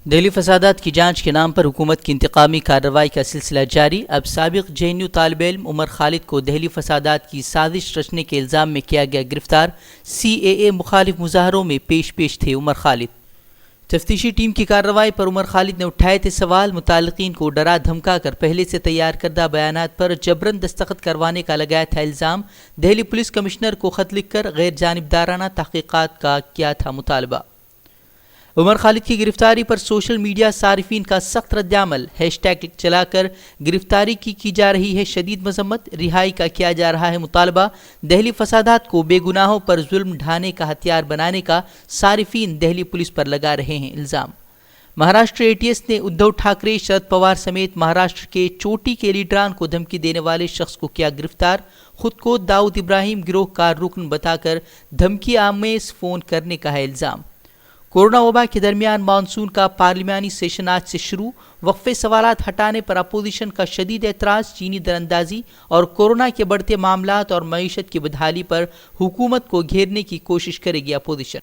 دہلی فسادات کی جانچ کے نام پر حکومت کی انتقامی کارروائی کا سلسلہ جاری۔ اب سابق JNU طالب علم عمر خالد کو دہلی فسادات کی سازش رچنے کے الزام میں کیا گیا گرفتار۔ CAA مخالف مظاہروں میں پیش تھے عمر خالد۔ تفتیشی ٹیم کی کارروائی پر عمر خالد نے اٹھائے تھے سوال۔ متعلقین کو ڈرا دھمکا کر پہلے سے تیار کردہ بیانات پر جبراً دستخط کروانے کا لگایا تھا الزام۔ دہلی پولیس کمشنر کو خط لکھ کر غیر جانبدارانہ تحقیقات کا کیا تھا مطالبہ۔ عمر خالد کی گرفتاری پر سوشل میڈیا صارفین کا سخت رد عمل۔ #ٹیگ چلا کر گرفتاری کی جا رہی ہے شدید مذمت، رہائی کا کیا جا رہا ہے مطالبہ۔ دہلی فسادات کو بے گناہوں پر ظلم ڈھانے کا ہتھیار بنانے کا صارفین دہلی پولیس پر لگا رہے ہیں الزام۔ مہاراشٹر ATS نے ادھو ٹھاکرے، شرد پوار سمیت مہاراشٹر کے چوٹی کے لیڈران کو دھمکی دینے والے شخص کو کیا گرفتار۔ خود کو داؤد ابراہیم گروہ کا رکن بتا کر دھمکی آمیز فون کرنے کا ہے الزام۔ کورونا وبا کے درمیان مانسون کا پارلیمانی سیشن آج سے شروع۔ وقفے سوالات ہٹانے پر اپوزیشن کا شدید اعتراض، چینی دراندازی اور کورونا کے بڑھتے معاملات اور معیشت کی بدحالی پر حکومت کو گھیرنے کی کوشش کرے گی اپوزیشن۔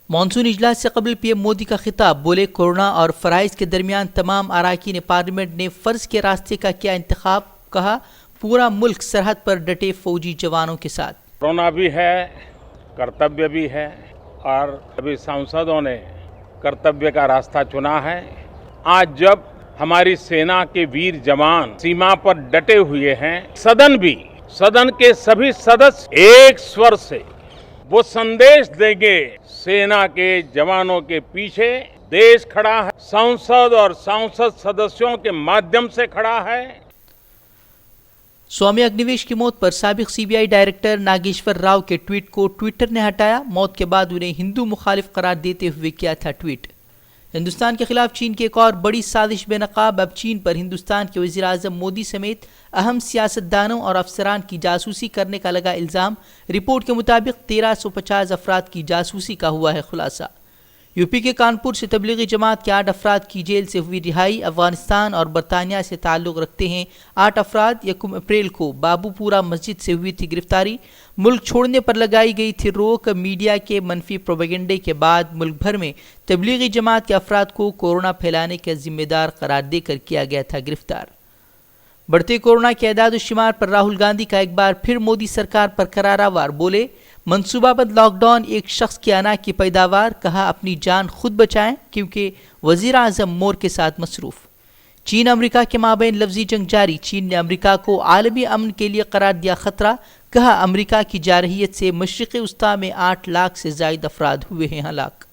مانسون اجلاس سے قبل PM مودی کا خطاب، بولے کورونا اور فرائض کے درمیان تمام اراکین پارلیمنٹ نے فرض کے راستے کا کیا انتخاب، کہا پورا ملک سرحد پر ڈٹے فوجی جوانوں کے ساتھ۔ کورونا بھی ہے، کرتویہ بھی ہے، اور ابھی سانسدوں نے کرتویہ کا راستہ چنا ہے۔ آج جب ہماری سینا کے ویر جوان سیما پر ڈٹے ہوئے ہیں، صدن کے سبھی سدسیہ ایک سور سے وہ سندیش دیں گے، سینا کے جوانوں کے پیچھے دیش کھڑا ہے، سانسد اور سانسد سدسیوں کے مادھیم سے کھڑا ہے۔ سوامی اگنیویش کی موت پر سابق CBI ڈائریکٹر ناگیشور راؤ کے ٹویٹ کو ٹویٹر نے ہٹایا۔ موت کے بعد انہیں ہندو مخالف قرار دیتے ہوئے کیا تھا ٹویٹ۔ ہندوستان کے خلاف چین کی ایک اور بڑی سازش بے نقاب۔ اب چین پر ہندوستان کے وزیر اعظم مودی سمیت اہم سیاستدانوں اور افسران کی جاسوسی کرنے کا لگا الزام۔ رپورٹ کے مطابق 1350 افراد کی جاسوسی کا ہوا ہے خلاصہ۔ UP کے کانپور سے تبلیغی جماعت کے 8 افراد کی جیل سے ہوئی رہائی۔ افغانستان اور برطانیہ سے تعلق رکھتے ہیں 8 افراد۔ 1 اپریل کو بابو پورہ مسجد سے ہوئی تھی گرفتاری۔ ملک چھوڑنے پر لگائی گئی تھی روک۔ میڈیا کے منفی پروپیگنڈے کے بعد ملک بھر میں تبلیغی جماعت کے افراد کو کورونا پھیلانے کے ذمہ دار قرار دے کر کیا گیا تھا گرفتار۔ بڑھتے کورونا کے اعداد و شمار پر راہل گاندھی کا ایک بار پھر مودی سرکار پر کرارا وار، بولے منصوبہ بند لاک ڈاؤن ایک شخص کے انا کی پیداوار، کہا اپنی جان خود بچائیں کیونکہ وزیر اعظم مور کے ساتھ مصروف۔ چین امریکہ کے مابین لفظی جنگ جاری، چین نے امریکہ کو عالمی امن کے لیے قرار دیا خطرہ، کہا امریکہ کی جارحیت سے مشرق وسطیٰ میں 8 لاکھ سے زائد افراد ہوئے ہیں ہلاک۔